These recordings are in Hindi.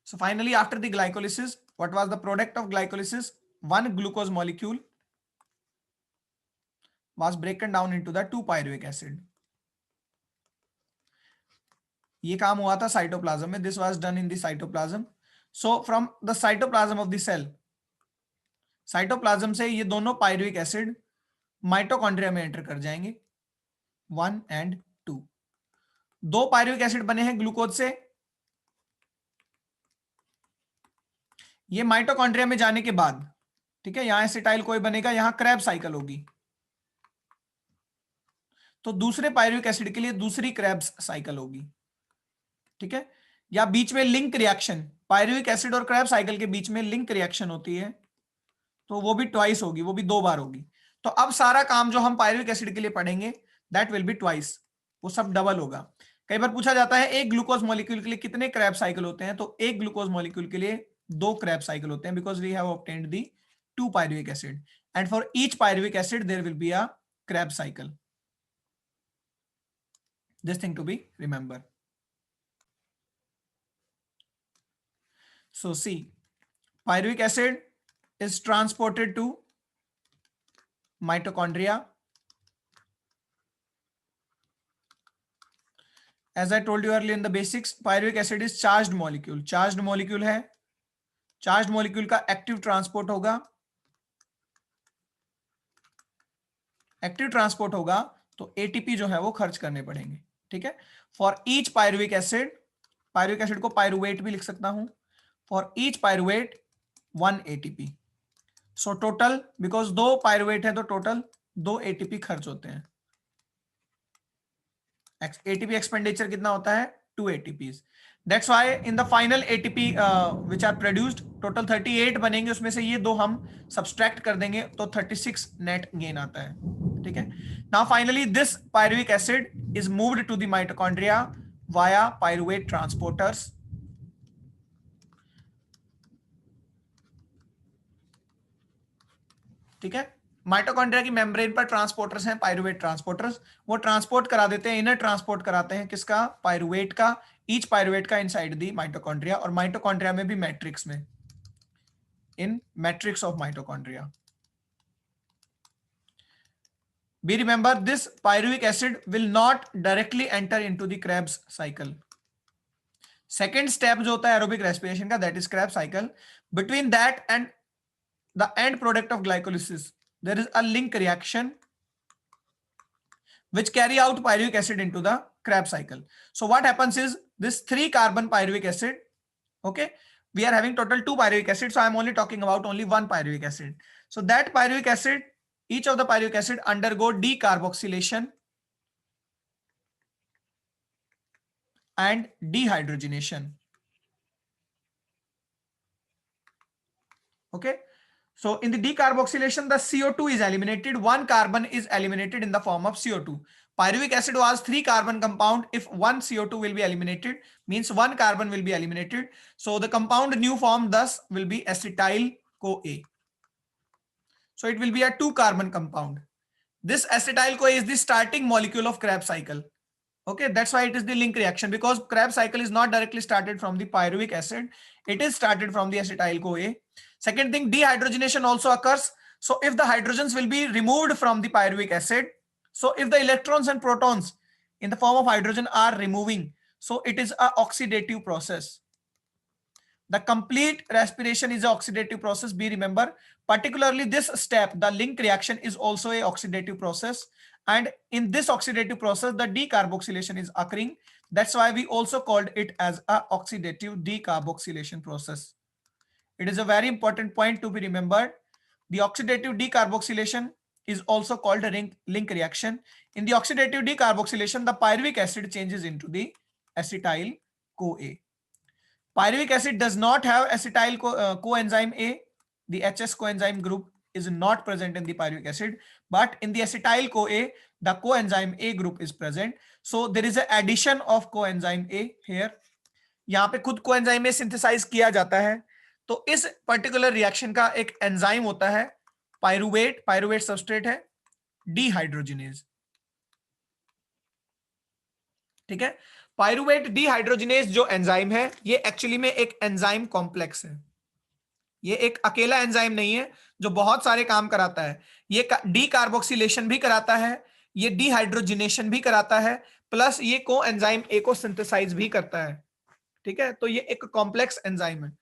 So finally, after the glycolysis, what was the product of glycolysis? One glucose molecule was broken down into the 2 pyruvic acid. ये काम हुआ था साइटोप्लाज्म में. This was done in the cytoplasm. So from the cytoplasm of the cell, cytoplasm से ये दोनों पायरुविक एसिड माइटोकॉन्ड्रिया में एंटर कर जाएंगे, 1 and 2. 2 पायरुविक एसिड बने हैं ग्लूकोज से. ये माइटोकॉन्ड्रिया में जाने के बाद, ठीक है, यहां एसिटाइल कोई बनेगा, यहां क्रैब साइकिल होगी. तो दूसरे पायरुविक एसिड के लिए दूसरी क्रैब्स साइकिल होगी, ठीक है. या बीच में लिंक रिएक्शन, पायरुविक एसिड और क्रैब साइकिल के बीच में लिंक रिएक्शन होती है, तो वो भी ट्वाइस होगी, वो भी 2 बार होगी. तो अब सारा काम जो हम पायरुविक एसिड के लिए पढ़ेंगे, दैट विल बी ट्वाइस, वो सब डबल होगा. कई बार पूछा जाता है एक ग्लूकोज मॉलिक्यूल के लिए कितने क्रैब साइकिल होते हैं, तो एक ग्लूकोज मॉलिक्यूल के लिए 2 क्रैब साइकिल होते हैं, because we have obtained the 2 pyruvic acid, and for each pyruvic acid there will be a Krebs cycle. This thing to be remember. So see, pyruvic acid is transported to mitochondria. As I told you earlier in the basics, pyruvic acid is charged molecule. Charged molecule है, charged molecule का active transport होगा, एक्टिव ट्रांसपोर्ट होगा तो एटीपी जो है वो खर्च करने पड़ेंगे, ठीक है. फॉर ईच पायरुविक एसिड को पायरुवेट भी लिख सकता हूं. For each pyruvate 1 ATP. So total, because 2 pyruvate है तो टोटल 2 एटीपी खर्च होते हैं. एटीपी एक्सपेंडिचर कितना होता है? 2 ATPs. That's why in the final ATP which are produced, total 38 बनेंगे, उसमें से ये 2 हम सब्सट्रैक्ट कर देंगे तो 36 नेट गेन आता है, ठीक है. Now finally this pyruvic acid is moved to the mitochondria via pyruvate transporters. ठीक है, माइटोकॉन्ड्रिया की मेम्ब्रेन पर ट्रांसपोर्टर्स हैं, पायरुवेट ट्रांसपोर्टर्स. वो ट्रांसपोर्ट करा देते हैं, इनर ट्रांसपोर्ट कराते हैं किसका? पायरुवेट का, ईच पायरुवेट का इनसाइड दी माइटोकॉन्ड्रिया, और माइटोकॉन्ड्रिया में भी मैट्रिक्स में, in matrix of mitochondria. Be remember, this pyruvic acid will not directly enter into the Krebs cycle. Second step जो होता है aerobic respiration का, that is Krebs cycle. Between that and the end product of glycolysis, there is a link reaction which carry out pyruvic acid into the Krebs cycle. So what happens is this 3 carbon pyruvic acid, okay, we are having total 2 pyruvic acid, so I am only talking about only 1 pyruvic acid. So that pyruvic acid, each of the pyruvic acid undergo decarboxylation and dehydrogenation. Okay, so in the decarboxylation the CO2 is eliminated, 1 carbon is eliminated in the form of CO2. Pyruvic acid was 3 carbon compound. If 1 CO2 will be eliminated, means 1 carbon will be eliminated, so the compound new form thus will be acetyl CoA. So it will be a 2 carbon compound. This acetyl CoA is the starting molecule of Krebs cycle. Okay, that's why it is the link reaction, because Krebs cycle is not directly started from the pyruvic acid, it is started from the acetyl CoA. Second thing, dehydrogenation also occurs. So if the hydrogens will be removed from the pyruvic acid, so if the electrons and protons in the form of hydrogen are removing, so it is a oxidative process. The complete respiration is an oxidative process. Be remember, particularly this step, the link reaction is also a oxidative process. And in this oxidative process, the decarboxylation is occurring. That's why we also called it as a oxidative decarboxylation process. It is a very important point to be remembered. The oxidative decarboxylation is also called a link reaction. In the oxidative decarboxylation, the pyruvic acid changes into the acetyl CoA. Pyruvic acid does not have acetyl coenzyme A. The HS coenzyme group is not present in the pyruvic acid, but in the acetyl CoA, the coenzyme A group is present. So there is an addition of coenzyme A here. यहाँ पे खुद coenzyme A synthesize किया जाता है, तो इस पर्टिकुलर रिएक्शन का एक एंजाइम होता है पायरुवेट सबस्ट्रेट है डिहाइड्रोजिनेज. ठीक है, पायरुवेट डिहाइड्रोजिनेज जो एंजाइम है ये एक्चुअली में एक एंजाइम कॉम्प्लेक्स है। ये एक अकेला एंजाइम नहीं है जो बहुत सारे काम कराता है। ये डी कार्बोक्सिलेशन भी कराता है, ये डिहाइड्रोजिनेशन भी कराता है, प्लस ये को एंजाइम ए को सिंथेसाइज भी करता है। ठीक है, तो ये एक कॉम्प्लेक्स एंजाइम है।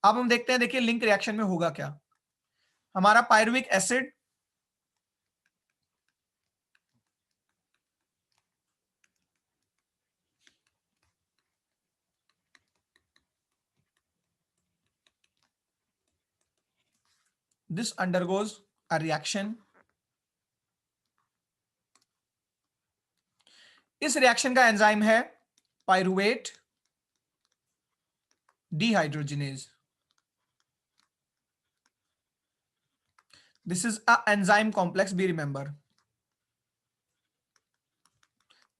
अब हम देखते हैं, देखिए लिंक रिएक्शन में होगा क्या। हमारा pyruvic acid this undergoes a reaction। इस रिएक्शन का एंजाइम है pyruvate dehydrogenase. This is a enzyme complex, be remember.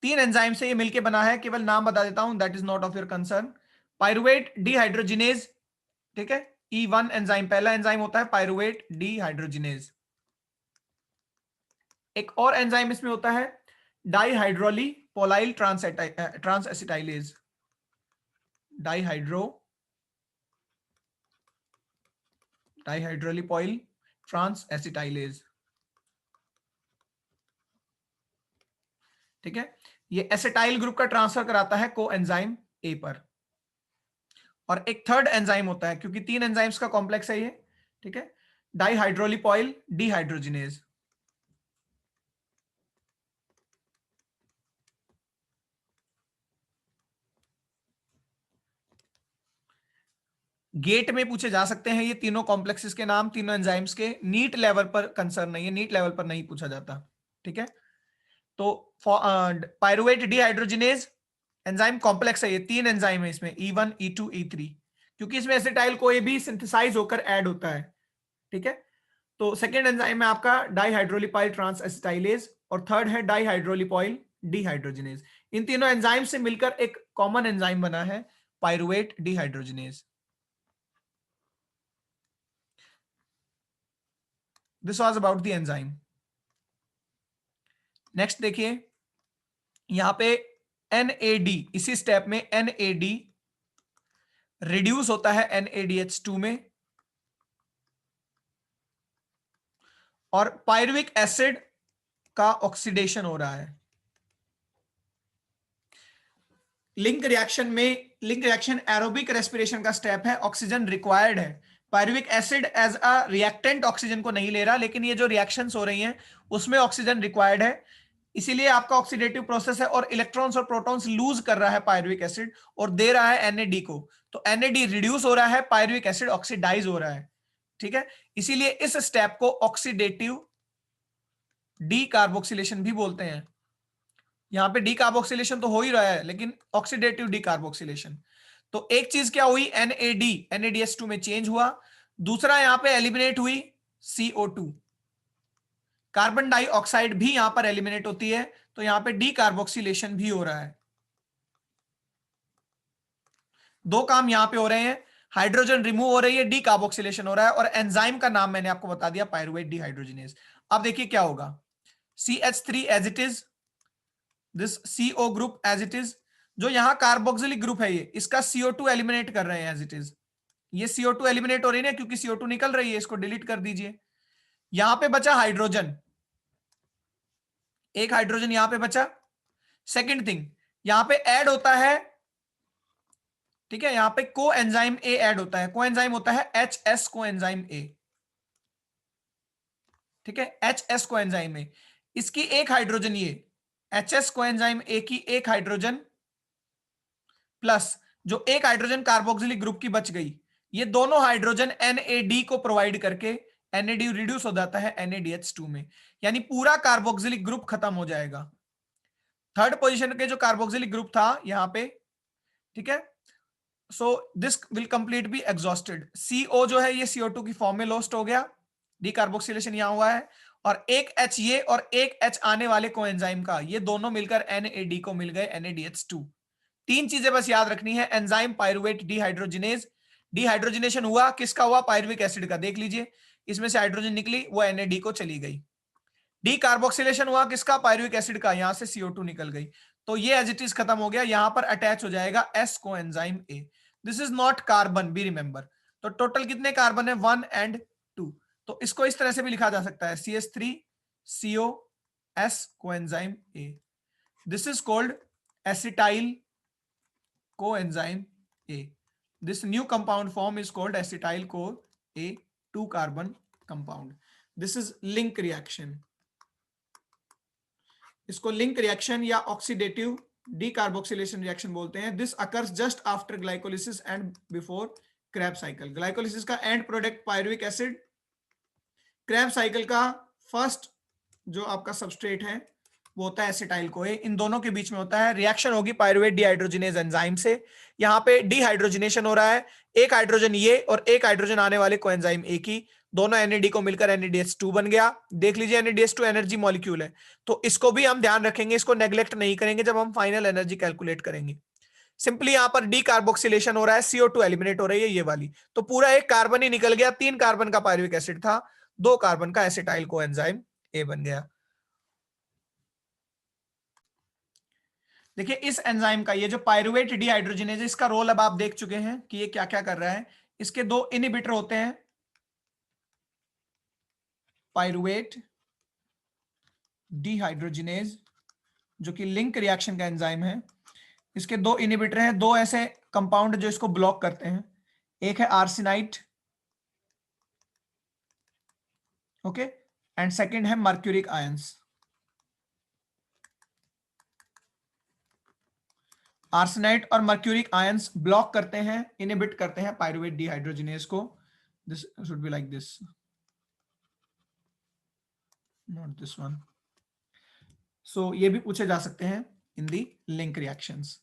3 enzyme से ये मिलके बना है, केवल नाम बता देता हूं, that is not of your concern. Pyruvate dehydrogenase, ठीक है, E1 एंजाइम पहला एंजाइम होता है पायरुवेट डिहाइड्रोजिनेज। एक और एंजाइम इसमें होता है dihydrolipoyl transacetylase. Dihydrolipoyl transacetylase. ठीक है, ये एसिटाइल ग्रुप का ट्रांसफर कराता है को एंजाइम ए पर। और एक थर्ड एंजाइम होता है, क्योंकि 3 एंजाइम्स का कॉम्प्लेक्स है ये। ठीक है, डाइहाइड्रोलिपोइल डिहाइड्रोजिनेज। गेट में पूछे जा सकते हैं ये तीनों कॉम्प्लेक्सेस के नाम, तीनों एंजाइम्स के। नीट लेवल पर कंसर्न नहीं है, नीट लेवल पर नहीं पूछा जाता। ठीक है, तो पायरुवेट डिहाइड्रोजिनेज एंजाइम कॉम्प्लेक्स है, ये 3 एंजाइम है इसमें, E1 E2 E3, क्योंकि इसमें एसिटाइल कोई भी सिंथेसाइज होकर ऐड होता है। ठीक है, तो सेकेंड एंजाइम है आपका डाइहाइड्रोलिपाइल ट्रांस एसिटाइलेज, और थर्ड है डाइहाइड्रोलिपाइल डिहाइड्रोजिनेज। इन तीनों एंजाइम से मिलकर एक कॉमन एंजाइम बना है pyruvate dehydrogenase. This was about the enzyme. Next देखिए, यहां पे NAD, इसी स्टेप में NAD रिड्यूस होता है NADH2 में, और पायरुविक एसिड का ऑक्सीडेशन हो रहा है। लिंक रिएक्शन एरोबिक रेस्पिरेशन का स्टेप है, ऑक्सीजन रिक्वायर्ड है। Pyruvic acid as a reactant oxygen को नहीं ले रहा, लेकिन ये जो रिएक्शंस हो रही हैं उसमें ऑक्सीजन रिक्वायर्ड है, इसीलिए आपका ऑक्सीडेटिव प्रोसेस है, और इलेक्ट्रॉन्स और प्रोटॉन्स लूज कर रहा है पायरुविक एसिड और दे रहा है NAD को। तो NAD रिड्यूस हो रहा है, पायरुविक एसिड ऑक्सीडाइज हो रहा है। ठीक है, इसीलिए इस स्टेप को ऑक्सीडेटिव डीकार्बोक्सिलेशन भी बोलते हैं। यहां पे डीकार्बोक्सिलेशन तो हो ही रहा है, लेकिन ऑक्सीडेटिव डीकार्बोक्सिलेशन। तो एक चीज क्या हुई, NADH2 में चेंज हुआ। दूसरा यहां पे एलिमिनेट हुई CO2, कार्बन डाइऑक्साइड भी यहां पर एलिमिनेट होती है, तो यहां पे डीकार्बोक्सिलेशन भी हो रहा है। दो काम यहां पे हो रहे हैं, हाइड्रोजन रिमूव हो रही है, डीकार्बोक्सिलेशन हो रहा है, और एंजाइम का नाम मैंने आपको बता दिया, पायरुवेट डिहाइड्रोजिनेज। अब देखिए क्या होगा, CH3 as it is, this CO group as it is, जो यहां कार्बोक्सिलिक ग्रुप है ये, इसका CO2 एलिमिनेट कर रहे हैं एज इट इज। ये CO2 एलिमिनेट हो रही है क्योंकि CO2 निकल रही है, इसको डिलीट कर दीजिए। यहां पे बचा हाइड्रोजन, एक हाइड्रोजन यहां पे बचा। सेकंड थिंग, यहां पे ऐड होता है, ठीक है, यहां पे को एंजाइम ए ऐड होता है, को एंजाइम होता है HS को एंजाइम ए। ठीक है, HS को एंजाइम ए, इसकी एक हाइड्रोजन, ये HS को एंजाइम ए की एक हाइड्रोजन प्लस जो एक हाइड्रोजन कार्बोक्सिलिक ग्रुप की बच गई, ये दोनों हाइड्रोजन NAD को प्रोवाइड करके NAD रिड्यूस हो जाता है NADH2 में, यानी पूरा कार्बोक्सिलिक ग्रुप खत्म हो जाएगा। थर्ड पोजीशन के जो कार्बोक्सिलिक ग्रुप था यहां पे, ठीक है, so this will complete be exhausted. CO जो है ये CO2 की फॉर्म में लॉस्ट हो गया, डीकार्बोक्सिलेशन यहां हुआ है, और एक H ये और एक H आने वाले कोएंजाइम का, ये दोनों मिलकर NAD को मिल गए NADH2। 3 चीजें बस याद रखनी है, एंजाइम पायरुवेट डिहाइड्रोजिनेज, डिहाइड्रोजिनेशन हुआ किसका हुआ, पायरुविक एसिड का, देख लीजिए इसमें से हाइड्रोजन निकली, वो NAD को चली गई। डीकार्बोक्सिलेशन हुआ किसका, पायरुविक एसिड का, यहां से CO2 निकल गई। तो ये एज इट इज खत्म हो गया, यहां पर अटैच हो जाएगा S coenzyme A. This is not carbon, be remember. तो टोटल कितने कार्बन है, 1 एंड 2। तो इसको इस तरह से भी लिखा जा सकता है, CH3CO S coenzyme A. This is called acetyl coenzyme A. This new compound form is called acetyl CoA 2 carbon compound. This is link reaction. इसको लिंक रिएक्शन या ऑक्सीडेटिव डीकार्बोक्सिलेशन रिएक्शन बोलते हैं। This occurs just after glycolysis and before Krebs cycle. Glycolysis का end product pyruvic acid, Krebs cycle का फर्स्ट जो आपका सबस्ट्रेट है वो होता है एसिटाइल कोए। इन दोनों के बीच में होता है रिएक्शन, होगी पायरुवेट डिहाइड्रोजिनेज एंजाइम से। यहाँ पे डिहाइड्रोजिनेशन हो रहा है, एक हाइड्रोजन ये और एक हाइड्रोजन आने वाले कोएंजाइम ए की, दोनों NAD को मिलकर NADH2 बन गया। देख लीजिए NADH2 एनर्जी मॉलिक्यूल है, तो इसको भी हम ध्यान रखेंगे, इसको नेग्लेक्ट नहीं करेंगे जब हम फाइनल एनर्जी कैलकुलेट करेंगे। सिंपली यहां पर डीकार्बोक्सिलेशन हो रहा है, CO2 एलिमिनेट हो रही है ये वाली, तो पूरा एक कार्बन ही निकल गया। 3 कार्बन का पायरुविक एसिड था, 2 कार्बन का एसिटाइल कोएंजाइम ए बन गया। देखिए इस एंजाइम का ये जो पायरुवेट डिहाइड्रोजिनेज है, इसका रोल अब आप देख चुके हैं कि ये क्या क्या कर रहा है। इसके 2 इनहिबिटर होते हैं, पायरुवेट डिहाइड्रोजिनेज जो कि लिंक रिएक्शन का एंजाइम है। इसके 2 इनहिबिटर हैं, 2 ऐसे कंपाउंड जो इसको ब्लॉक करते हैं। एक है आर्सेनाइट, ओके, एंड सेकंड है मर्क्यूरिक आयंस। आर्सेनाइट और मर्क्यूरिक आयंस ब्लॉक करते हैं, इनहिबिट करते हैं पायरुवेट डिहाइड्रोजिनेज को। This should be like this, not this one. So ये भी पूछे जा सकते हैं इन दी लिंक रिएक्शंस।